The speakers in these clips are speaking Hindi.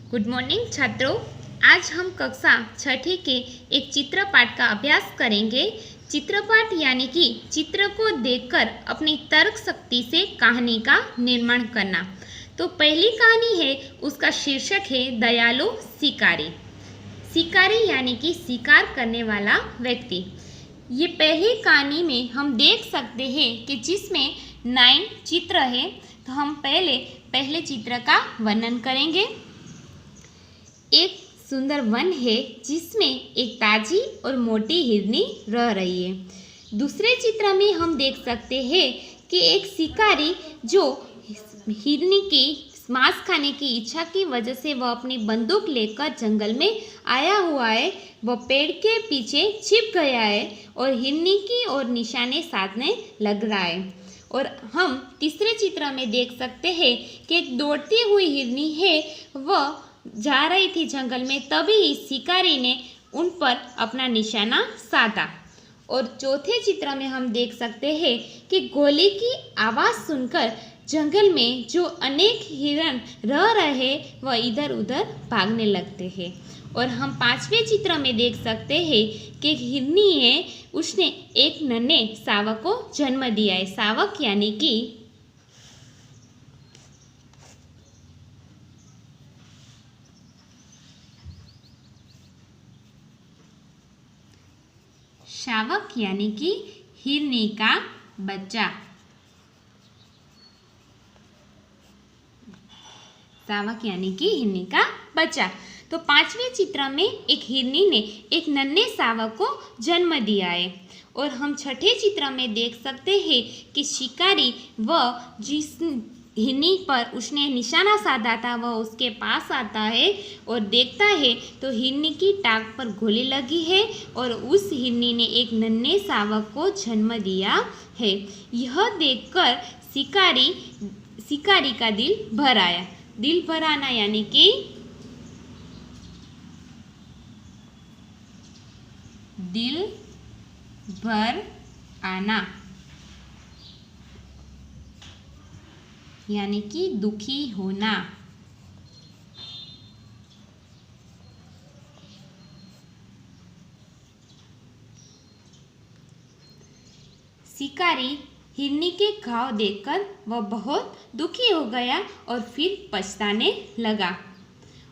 गुड मॉर्निंग छात्रों। आज हम कक्षा छठी के एक चित्र पाठ का अभ्यास करेंगे। चित्र पाठ यानी कि चित्र को देखकर अपनी तर्क शक्ति से कहानी का निर्माण करना। तो पहली कहानी है, उसका शीर्षक है दयालु शिकारी। शिकारी यानी कि शिकार करने वाला व्यक्ति। ये पहली कहानी में हम देख सकते हैं कि जिसमें 9 चित्र है। तो हम पहले चित्र का वर्णन करेंगे। एक सुंदर वन है जिसमें एक ताजी और मोटी हिरनी रह रही है। दूसरे चित्र में हम देख सकते हैं कि एक शिकारी जो हिरनी की मांस खाने की इच्छा की वजह से वह अपनी बंदूक लेकर जंगल में आया हुआ है। वह पेड़ के पीछे छिप गया है और हिरनी की ओर निशाने साधने लग रहा है। और हम तीसरे चित्र में देख सकते हैं कि एक दौड़ती हुई हिरनी है, वह जा रही थी जंगल में, तभी शिकारी ने उन पर अपना निशाना साधा। और चौथे चित्र में हम देख सकते हैं कि गोली की आवाज़ सुनकर जंगल में जो अनेक हिरण रह रहे वह इधर उधर भागने लगते हैं। और हम पांचवें चित्र में देख सकते हैं कि हिरनी है, उसने एक नन्हे शावक को जन्म दिया है। शावक यानी कि हिरनी का बच्चा। शावक यानी कि हिरनी का बच्चा। तो पांचवें चित्र में एक हिरनी ने एक नन्हे शावक को जन्म दिया है। और हम छठे चित्र में देख सकते हैं कि शिकारी वह जिस हिरनी पर उसने निशाना साधा था वह उसके पास आता है और देखता है तो हिरनी की टांग पर गोली लगी है और उस हिरनी ने एक नन्हे शावक को जन्म दिया है। यह देखकर शिकारी का दिल भर आया। दिल भर आना यानी कि दिल भर आना यानी कि दुखी होना। शिकारी हिरनी के घाव देखकर वह बहुत दुखी हो गया और फिर पछताने लगा।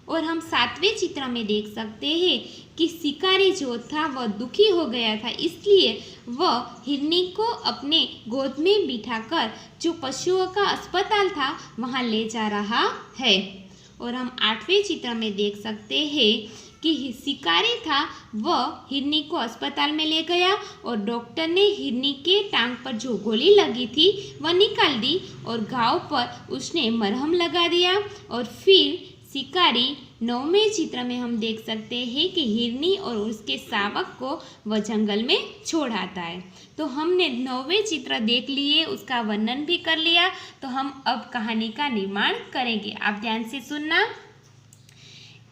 और हम सातवें चित्र में देख सकते हैं कि शिकारी जो था वह दुखी हो गया था, इसलिए वह हिरनी को अपने गोद में बिठाकर जो पशुओं का अस्पताल था वहां ले जा रहा है। और हम आठवें चित्र में देख सकते हैं कि शिकारी था वह हिरनी को अस्पताल में ले गया और डॉक्टर ने हिरनी के टांग पर जो गोली लगी थी वह निकाल दी और घाव पर उसने मरहम लगा दिया। और फिर शिकारी 9वें चित्र में हम देख सकते हैं कि हिरनी और उसके शावक को वह जंगल में छोड़ आता है। तो हमने 9वें चित्र देख लिए, उसका वर्णन भी कर लिया। तो हम अब कहानी का निर्माण करेंगे। आप ध्यान से सुनना।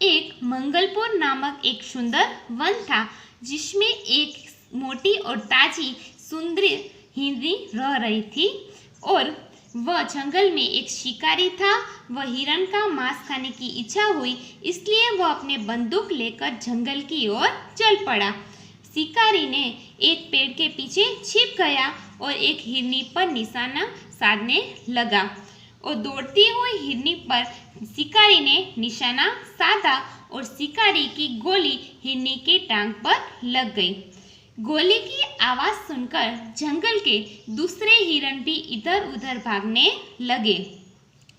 एक मंगलपुर नामक एक सुंदर वन था जिसमें एक मोटी और ताजी सुंदर हिरनी रह रही थी। और वह जंगल में एक शिकारी था। वह हिरण का मांस खाने की इच्छा हुई, इसलिए वह अपने बंदूक लेकर जंगल की ओर चल पड़ा। शिकारी ने एक पेड़ के पीछे छिप गया और एक हिरनी पर निशाना साधने लगा। और दौड़ती हुई हिरनी पर शिकारी ने निशाना साधा और शिकारी की गोली हिरनी के टांग पर लग गई। गोली की आवाज़ सुनकर जंगल के दूसरे हिरण भी इधर उधर भागने लगे।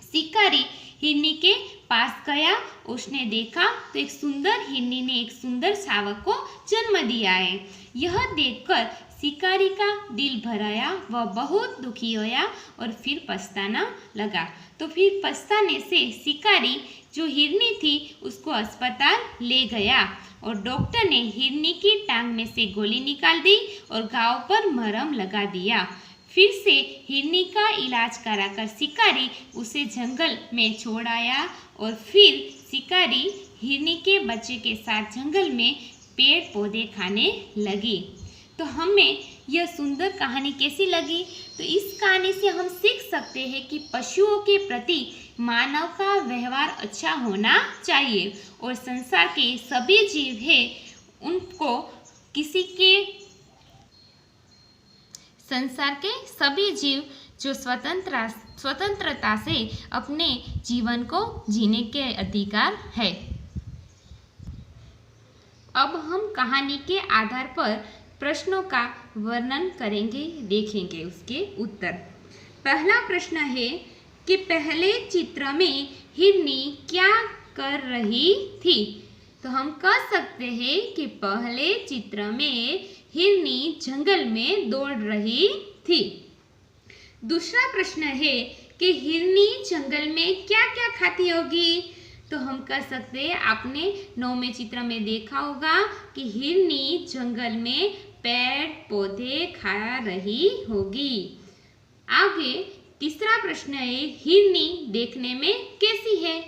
शिकारी हिरनी के पास गया, उसने देखा तो एक सुंदर हिरनी ने एक सुंदर शावक को जन्म दिया है। यह देखकर शिकारी का दिल भर आया, वह बहुत दुखी होया और फिर पछताना लगा। तो फिर पछताने से शिकारी जो हिरनी थी उसको अस्पताल ले गया और डॉक्टर ने हिरनी की टांग में से गोली निकाल दी और घाव पर मरहम लगा दिया। फिर से हिरनी का इलाज कराकर शिकारी उसे जंगल में छोड़ आया और फिर शिकारी हिरनी के बच्चे के साथ जंगल में पेड़ पौधे खाने लगी। तो हमें यह सुंदर कहानी कैसी लगी? तो इस कहानी से हम सीख सकते हैं कि पशुओं के प्रति मानव का व्यवहार अच्छा होना चाहिए और संसार के सभी जीव हैं उनको संसार के सभी जीव जो स्वतंत्रता से अपने जीवन को जीने के अधिकार है। अब हम कहानी के आधार पर प्रश्नों का वर्णन करेंगे, देखेंगे उसके उत्तर। पहला प्रश्न है कि पहले चित्र में हिरनी क्या कर रही थी? तो हम कह सकते हैं कि पहले चित्र में हिरनी जंगल में दौड़ रही थी। दूसरा प्रश्न है कि हिरनी जंगल में क्या क्या खाती होगी? तो हम कह सकते हैं, आपने 9वें चित्र में देखा होगा कि हिरनी जंगल में पेड़ पौधे खा रही होगी। आगे तीसरा प्रश्न है, हिरनी देखने में कैसी है?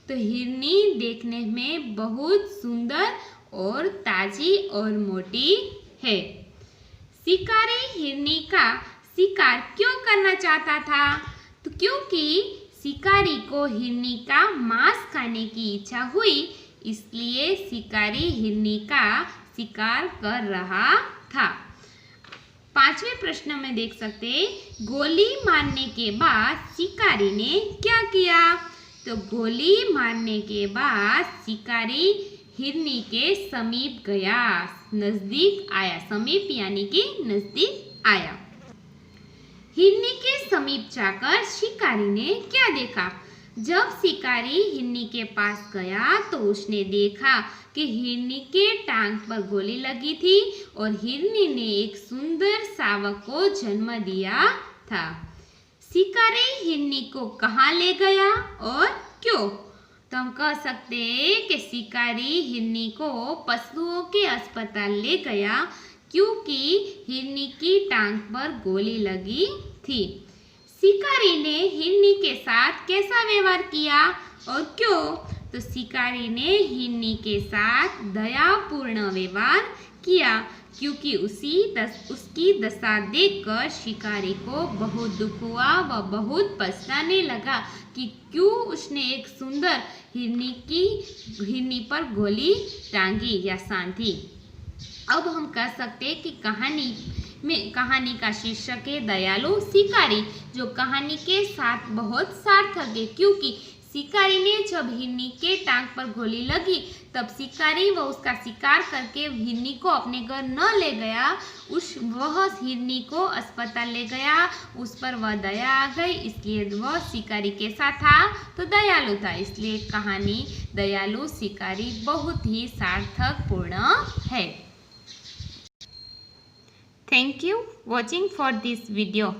तो हिरनी देखने में बहुत सुंदर और ताजी और मोटी है। शिकारी हिरनी का शिकार क्यों करना चाहता था? तो क्योंकि शिकारी को हिरनी का मांस खाने की इच्छा हुई, इसलिए शिकारी हिरनी का शिकार कर रहा था। 5वें प्रश्न में देख सकते हैं, गोली मारने के बाद शिकारी ने क्या किया? तो गोली मारने के बाद शिकारी हिरनी के समीप गया, नजदीक आया। समीप यानी कि नजदीक आया। हिरनी के समीप जाकर शिकारी ने क्या देखा? जब शिकारी हिरनी के पास गया तो उसने देखा कि हिरनी के टांग पर गोली लगी थी और हिरनी ने एक सुंदर शावक को जन्म दिया था। शिकारी हिरनी को कहाँ ले गया और क्यों? तो हम कह सकते हैं कि शिकारी हिरनी को पशुओं के अस्पताल ले गया क्योंकि हिरनी की टांग पर गोली लगी थी। शिकारी ने हिरनी के साथ कैसा व्यवहार किया और क्यों? तो शिकारी ने हिरनी के साथ दयापूर्ण व्यवहार किया क्योंकि उसकी दशा देखकर शिकारी को बहुत दुख हुआ व बहुत पछताने लगा कि क्यों उसने एक सुंदर हिरनी पर गोली टांगी या सांधी। अब हम कह सकते हैं कि कहानी का शीर्षक है दयालु शिकारी, जो कहानी के साथ बहुत सार्थक है क्योंकि शिकारी ने जब हिरनी के टांग पर गोली लगी तब शिकारी वह उसका शिकार करके हिरनी को अपने घर न ले गया, वह हिरनी को अस्पताल ले गया, उस पर वह दया आ गई, इसलिए वह शिकारी के साथ था तो दयालु था। इसलिए कहानी दयालु शिकारी बहुत ही सार्थकपूर्ण है। Thank you watching for this video.